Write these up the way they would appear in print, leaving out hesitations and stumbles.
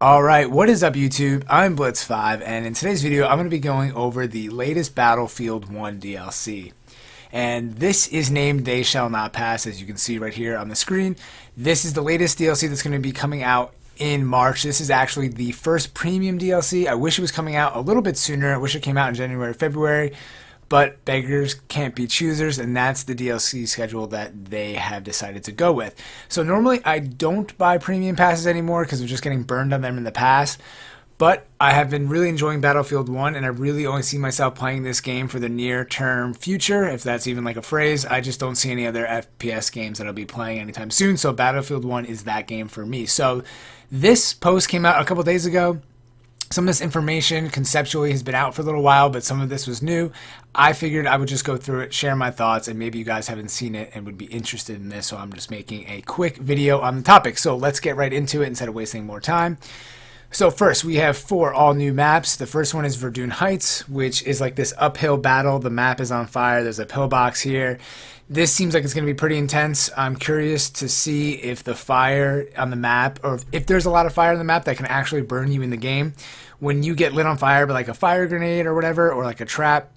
Alright, what is up YouTube? I'm Blitz5, and in today's video I'm going to be going over the latest Battlefield 1 DLC. And this is named They Shall Not Pass, as you can see right here on the screen. This is the latest DLC that's going to be coming out in March. This is actually the first premium DLC. I wish it was coming out a little bit sooner. I wish it came out in January or February. But beggars can't be choosers, and that's the DLC schedule that they have decided to go with. So normally I don't buy premium passes anymore because I'm just getting burned on them in the past. But I have been really enjoying Battlefield 1, and I really only see myself playing this game for the near-term future, if that's even like a phrase. I just don't see any other FPS games that I'll be playing anytime soon, so Battlefield 1 is that game for me. So this post came out a couple days ago. Some of this information conceptually has been out for a little while, but some of this was new. I figured I would just go through it, share my thoughts, and maybe you guys haven't seen it and would be interested in this, so I'm just making a quick video on the topic. So let's get right into it instead of wasting more time. So first, we have 4 all-new maps. The first one is Verdun Heights, which is like this uphill battle. The map is on fire. There's a pillbox here. This seems like it's going to be pretty intense. I'm curious to see if the fire on the map, or if there's a lot of fire on the map that can actually burn you in the game. When you get lit on fire by like a fire grenade or whatever, or like a trap,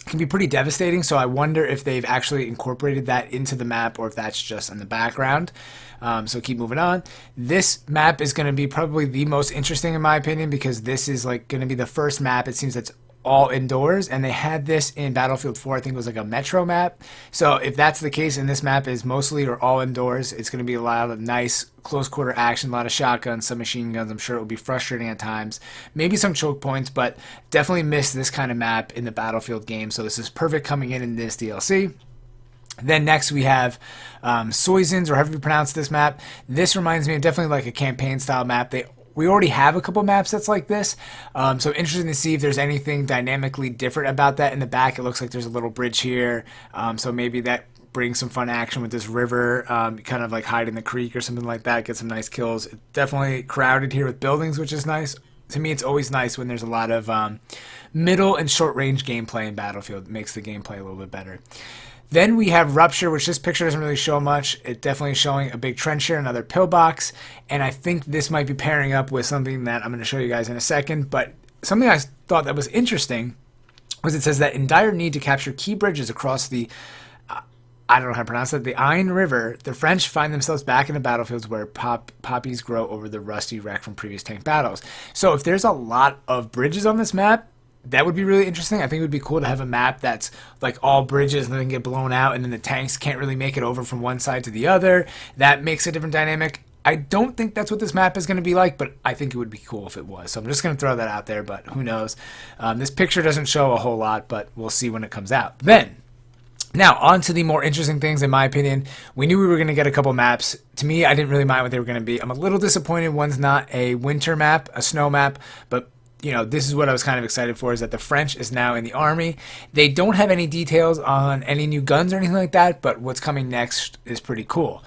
it can be pretty devastating. So I wonder if they've actually incorporated that into the map or if that's just in the background. So keep moving on. This map is going to be probably the most interesting in my opinion, because this is like going to be the first map, it seems, that's all indoors, and they had this in Battlefield 4. I think it was like a metro map. So if that's the case and this map is mostly or all indoors, it's going to be a lot of nice close quarter action, a lot of shotguns, some machine guns. I'm sure it will be frustrating at times, maybe some choke points, but definitely miss this kind of map in the Battlefield game. So this is perfect coming in this DLC. Then next we have Soizens, or however you pronounce this map. This reminds me of definitely like a campaign style map. We already have a couple maps that's like this, so interesting to see if there's anything dynamically different about that. In the back, it looks like there's a little bridge here, so maybe that brings some fun action with this river, kind of like hide in the creek or something like that, get some nice kills. It's definitely crowded here with buildings, which is nice. To me, it's always nice when there's a lot of middle and short range gameplay in Battlefield. It makes the gameplay a little bit better. Then we have Rupture, which this picture doesn't really show much. It definitely is showing a big trench here, another pillbox, and I think this might be pairing up with something that I'm going to show you guys in a second. But something I thought that was interesting was it says that in dire need to capture key bridges across the, I don't know how to pronounce it, the Ain River, the French find themselves back in the battlefields where poppies grow over the rusty wreck from previous tank battles. So if there's a lot of bridges on this map, that would be really interesting. I think it would be cool to have a map that's like all bridges and then get blown out, and then the tanks can't really make it over from one side to the other. That makes a different dynamic. I don't think that's what this map is going to be like, but I think it would be cool if it was. So I'm just going to throw that out there, but who knows. This picture doesn't show a whole lot, but we'll see when it comes out. Now, on to the more interesting things, in my opinion. We knew we were going to get a couple maps. To me, I didn't really mind what they were going to be. I'm a little disappointed one's not a winter map, a snow map, but you know, this is what I was kind of excited for, is that the French is now in the army. They don't have any details on any new guns or anything like that, but what's coming next is pretty cool.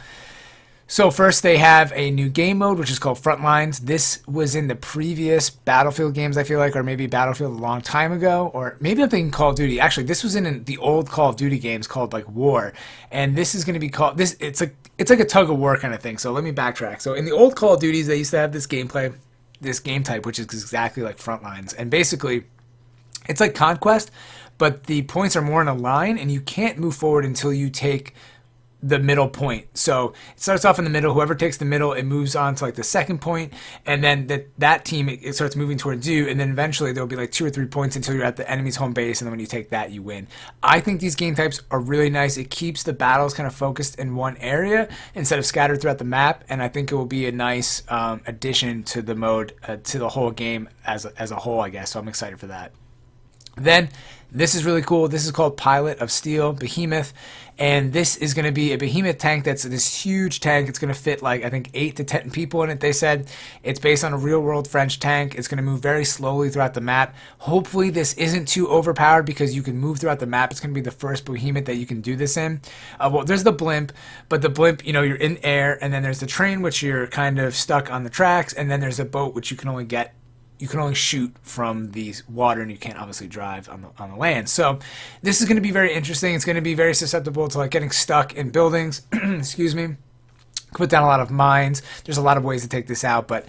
So first they have a new game mode, which is called Frontlines. This was in the previous Battlefield games, I feel like, or maybe Battlefield a long time ago, or maybe I'm thinking Call of Duty. Actually, this was in the old Call of Duty games called like War, and this is going to be called this. It's like a tug of war kind of thing. So let me backtrack. So in the old Call of Duties, they used to have this gameplay, this game type, which is exactly like Frontlines, and basically it's like Conquest, but the points are more in a line, and you can't move forward until you take the middle point. So it starts off in the middle. Whoever takes the middle, it moves on to like the second point, and then that team, it starts moving towards you, and then eventually there'll be like 2 or 3 points until you're at the enemy's home base, and then when you take that, you win. I think these game types are really nice. It keeps the battles kind of focused in one area instead of scattered throughout the map, and I think it will be a nice addition to the mode, to the whole game as a whole, I guess. So I'm excited for that. Then this is really cool. This is called Pilot of Steel Behemoth, and this is going to be a behemoth tank that's this huge tank. It's going to fit like I think 8 to 10 people in it. They said it's based on a real-world French tank. It's going to move very slowly throughout the map. Hopefully this isn't too overpowered, because you can move throughout the map. It's going to be the first behemoth that you can do this in. Well, there's the blimp, but the blimp, you know, you're in air, and then there's the train, which you're kind of stuck on the tracks, and then there's a boat, which you can only shoot from the water, and you can't obviously drive on the land. So this is going to be very interesting. It's going to be very susceptible to like getting stuck in buildings. Excuse me. Put down a lot of mines. There's a lot of ways to take this out, but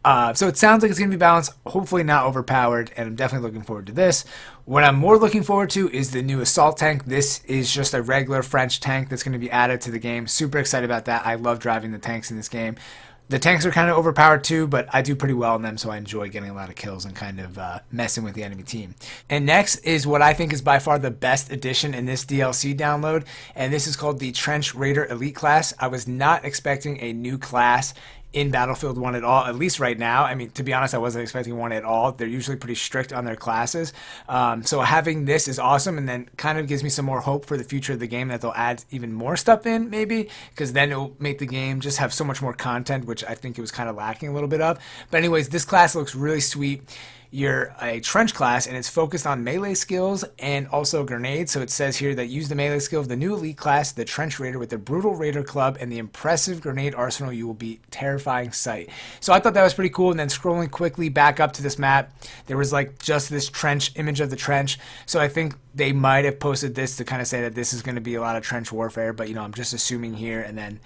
So it sounds like it's going to be balanced, hopefully not overpowered, and I'm definitely looking forward to this. What I'm more looking forward to is the new assault tank. This is just a regular French tank that's going to be added to the game. Super excited about that. I love driving the tanks in this game. The tanks are kind of overpowered too, but I do pretty well in them, so I enjoy getting a lot of kills and kind of messing with the enemy team. And next is what I think is by far the best addition in this DLC download, and this is called the Trench Raider Elite class. I was not expecting a new class in Battlefield 1 at all, at least right now. I mean, to be honest, I wasn't expecting one at all. They're usually pretty strict on their classes. So having this is awesome, and then kind of gives me some more hope for the future of the game that they'll add even more stuff in, maybe, because then it'll make the game just have so much more content, which I think it was kind of lacking a little bit of. But anyways, this class looks really sweet. You're a trench class, and it's focused on melee skills and also grenades. So it says here that use the melee skill of the new elite class, the Trench Raider, with the brutal Raider club and the impressive grenade arsenal. You will be terrifying sight. So I thought that was pretty cool. And then scrolling quickly back up to this map, there was like just this trench image of the trench. So I think they might have posted this to kind of say that this is going to be a lot of trench warfare, but I'm just assuming here. And then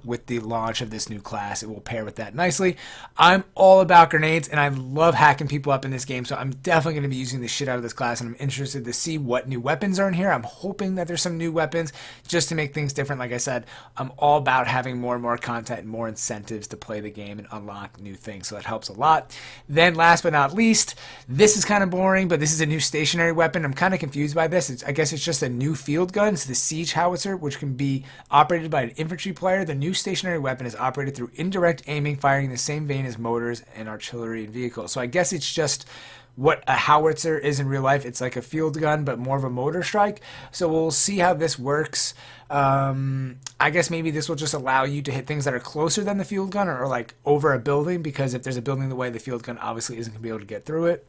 with the launch of this new class, it will pair with that nicely. I'm all about grenades, and I love hacking people up in this game, so I'm definitely going to be using the shit out of this class, and I'm interested to see what new weapons are in here. I'm hoping that there's some new weapons just to make things different. Like I said, I'm all about having more and more content and more incentives to play the game and unlock new things, so that helps a lot. Then last but not least, this is kind of boring, but this is a new stationary weapon. I'm kind of confused by this. I guess it's just a new field gun. It's the Siege Howitzer, which can be operated by an infantry player. The new stationary weapon is operated through indirect aiming, firing in the same vein as mortars and artillery and vehicles. So I guess it's just what a howitzer is in real life. It's like a field gun, but more of a mortar strike. So we'll see how this works. I guess maybe this will just allow you to hit things that are closer than the field gun, or like over a building, because if there's a building in the way, the field gun obviously isn't going to be able to get through it.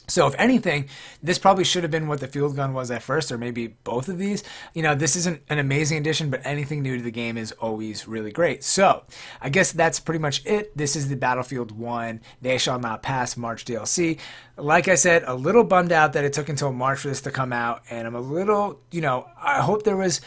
So if anything, this probably should have been what the field gun was at first, or maybe both of these. This isn't an amazing addition, but anything new to the game is always really great. So I guess that's pretty much it. This is the Battlefield 1 They Shall Not Pass March DLC. Like I said, a little bummed out that it took until March for this to come out, and I'm a little, I hope there was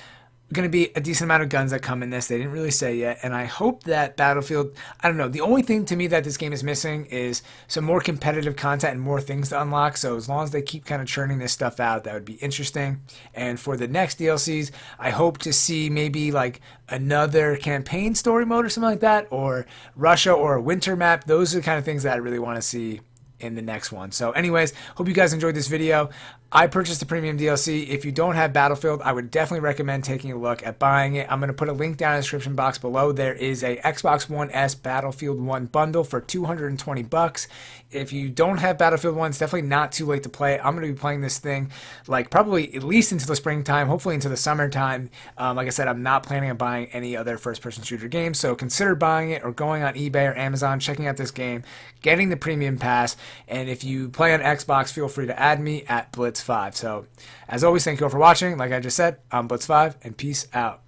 going to be a decent amount of guns that come in this. They didn't really say yet, and I hope that Battlefield, I don't know, the only thing to me that this game is missing is some more competitive content and more things to unlock. So as long as they keep kind of churning this stuff out, that would be interesting. And for the next DLCs, I hope to see maybe like another campaign story mode or something like that, or Russia, or a winter map. Those are the kind of things that I really want to see in the next one. So anyways, hope you guys enjoyed this video. I purchased the premium DLC. If you don't have Battlefield, I would definitely recommend taking a look at buying it. I'm going to put a link down in the description box below. There is a Xbox One S Battlefield 1 bundle for $220. If you don't have Battlefield 1, it's definitely not too late to play. I'm going to be playing this thing like probably at least into the springtime, hopefully into the summertime. Like I said, I'm not planning on buying any other first-person shooter games, so consider buying it or going on eBay or Amazon, checking out this game, getting the premium pass, and if you play on Xbox, feel free to add me at Blitz5. So, as always, thank you all for watching. Like I just said, I'm Blitz5, and peace out.